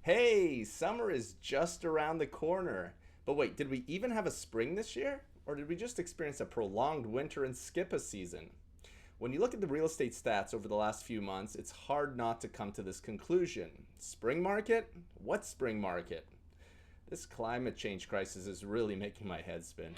Hey, summer is just around the corner. But wait, did we even have a spring this year? Or did we just experience a prolonged winter and skip a season? When you look at the real estate stats over the last few months, it's hard not to come to this conclusion. Spring market? What spring market? This climate change crisis is really making my head spin.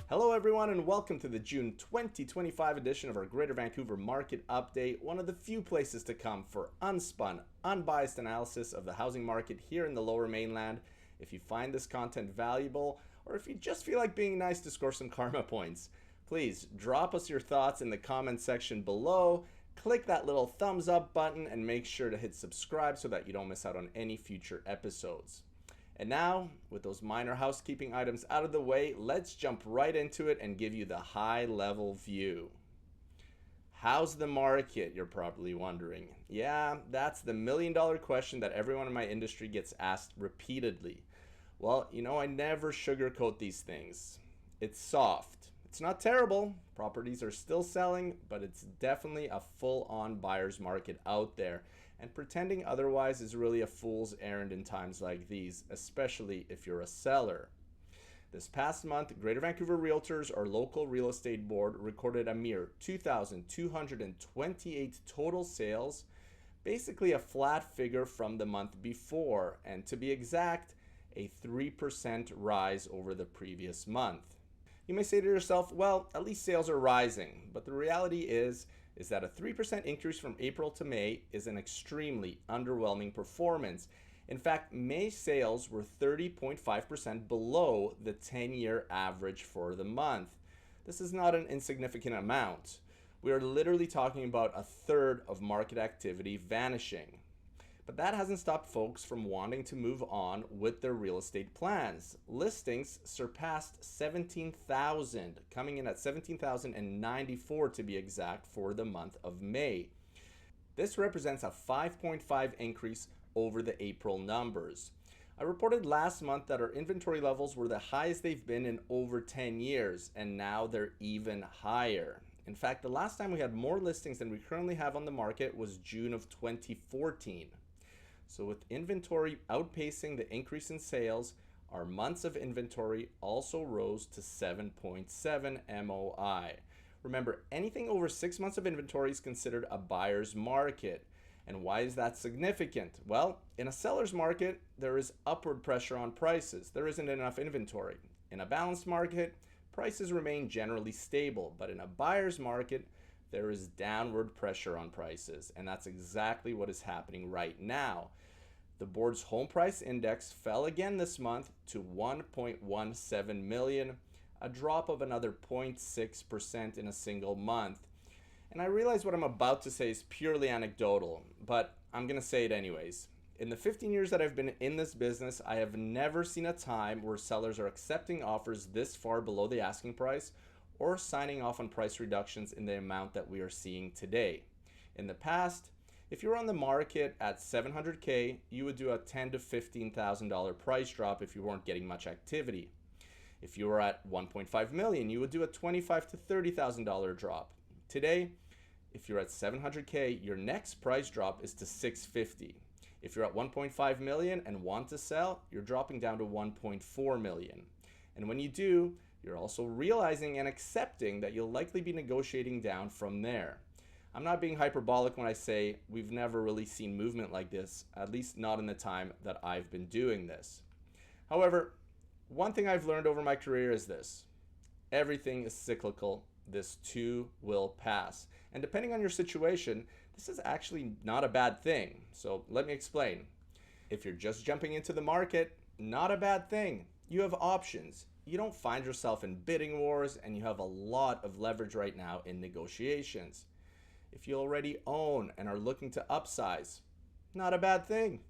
Hello, everyone, and welcome to the June 2025 edition of our Greater Vancouver Market Update, one of the few places to come for unspun, unbiased analysis of the housing market here in the Lower Mainland. If you find this content valuable, or if you just feel like being nice to score some karma points, please drop us your thoughts in the comment section below. Click that little thumbs up button and make sure to hit subscribe so that you don't miss out on any future episodes. And now, with those minor housekeeping items out of the way, let's jump right into it and give you the high-level view. How's the market, you're probably wondering? Yeah, that's the million-dollar question that everyone in my industry gets asked repeatedly. Well, I never sugarcoat these things. It's soft. It's not terrible. Properties are still selling, but it's definitely a full-on buyer's market out there. And pretending otherwise is really a fool's errand in times like these, especially if you're a seller. This past month, Greater Vancouver Realtors, our local real estate board, recorded a mere 2,228 total sales, basically a flat figure from the month before, and to be exact, a 3% rise over the previous month. You may say to yourself, well, at least sales are rising, but the reality is that a 3% increase from April to May is an extremely underwhelming performance. In fact, May sales were 30.5% below the 10-year average for the month. This is not an insignificant amount. We are literally talking about a third of market activity vanishing. But that hasn't stopped folks from wanting to move on with their real estate plans. Listings surpassed 17,000, coming in at 17,094 to be exact for the month of May. This represents a 5.5 increase over the April numbers. I reported last month that our inventory levels were the highest they've been in over 10 years, and now they're even higher. In fact, the last time we had more listings than we currently have on the market was June of 2014. So with inventory outpacing the increase in sales, our months of inventory also rose to 7.7 MOI. Remember, anything over 6 months of inventory is considered a buyer's market. And why is that significant? Well, in a seller's market, there is upward pressure on prices. There isn't enough inventory. In a balanced market, prices remain generally stable. But in a buyer's market, there is downward pressure on prices. And that's exactly what is happening right now. The board's home price index fell again this month to 1.17 million, a drop of another 0.6% in a single month. And I realize what I'm about to say is purely anecdotal, but I'm going to say it anyways. In the 15 years that I've been in this business, I have never seen a time where sellers are accepting offers this far below the asking price or signing off on price reductions in the amount that we are seeing today. In the past, if you were on the market at $700K, you would do a $10,000 to $15,000 price drop if you weren't getting much activity. If you were at $1.5 million, you would do a $25,000 to $30,000 drop. Today, if you're at $700K, your next price drop is to $650. If you're at $1.5 million and want to sell, you're dropping down to $1.4 million. And when you do, you're also realizing and accepting that you'll likely be negotiating down from there. I'm not being hyperbolic when I say we've never really seen movement like this, at least not in the time that I've been doing this. However, one thing I've learned over my career is this: everything is cyclical. This too will pass. And depending on your situation, this is actually not a bad thing. So let me explain. If you're just jumping into the market, not a bad thing. You have options. You don't find yourself in bidding wars, and you have a lot of leverage right now in negotiations. If you already own and are looking to upsize, not a bad thing.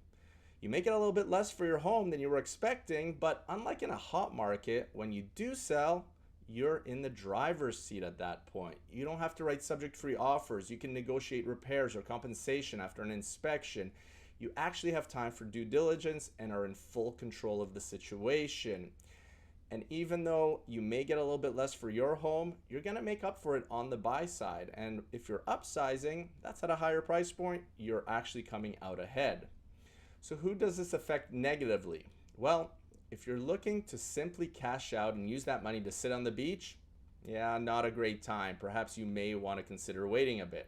You make it a little bit less for your home than you were expecting, but unlike in a hot market, when you do sell, you're in the driver's seat at that point. You don't have to write subject-free offers. You can negotiate repairs or compensation after an inspection. You actually have time for due diligence and are in full control of the situation. And even though you may get a little bit less for your home, you're going to make up for it on the buy side. And if you're upsizing, that's at a higher price point, you're actually coming out ahead. So who does this affect negatively? Well, if you're looking to simply cash out and use that money to sit on the beach, yeah, not a great time. Perhaps you may want to consider waiting a bit.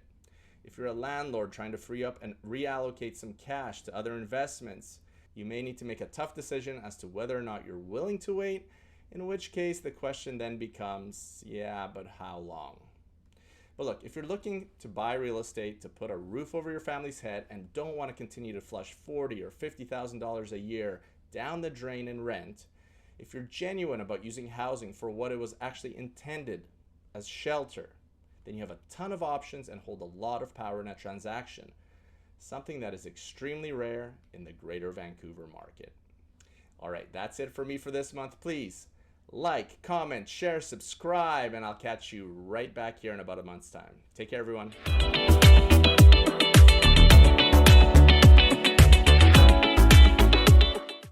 If you're a landlord trying to free up and reallocate some cash to other investments, you may need to make a tough decision as to whether or not you're willing to wait, in which case the question then becomes, yeah, but how long? But look, if you're looking to buy real estate to put a roof over your family's head and don't want to continue to flush $40,000 or $50,000 a year down the drain in rent, if you're genuine about using housing for what it was actually intended as shelter, then you have a ton of options and hold a lot of power in a transaction, something that is extremely rare in the Greater Vancouver market. All right, that's it for me for this month. Please like, comment, share, subscribe, and I'll catch you right back here in about a month's time. Take care, everyone.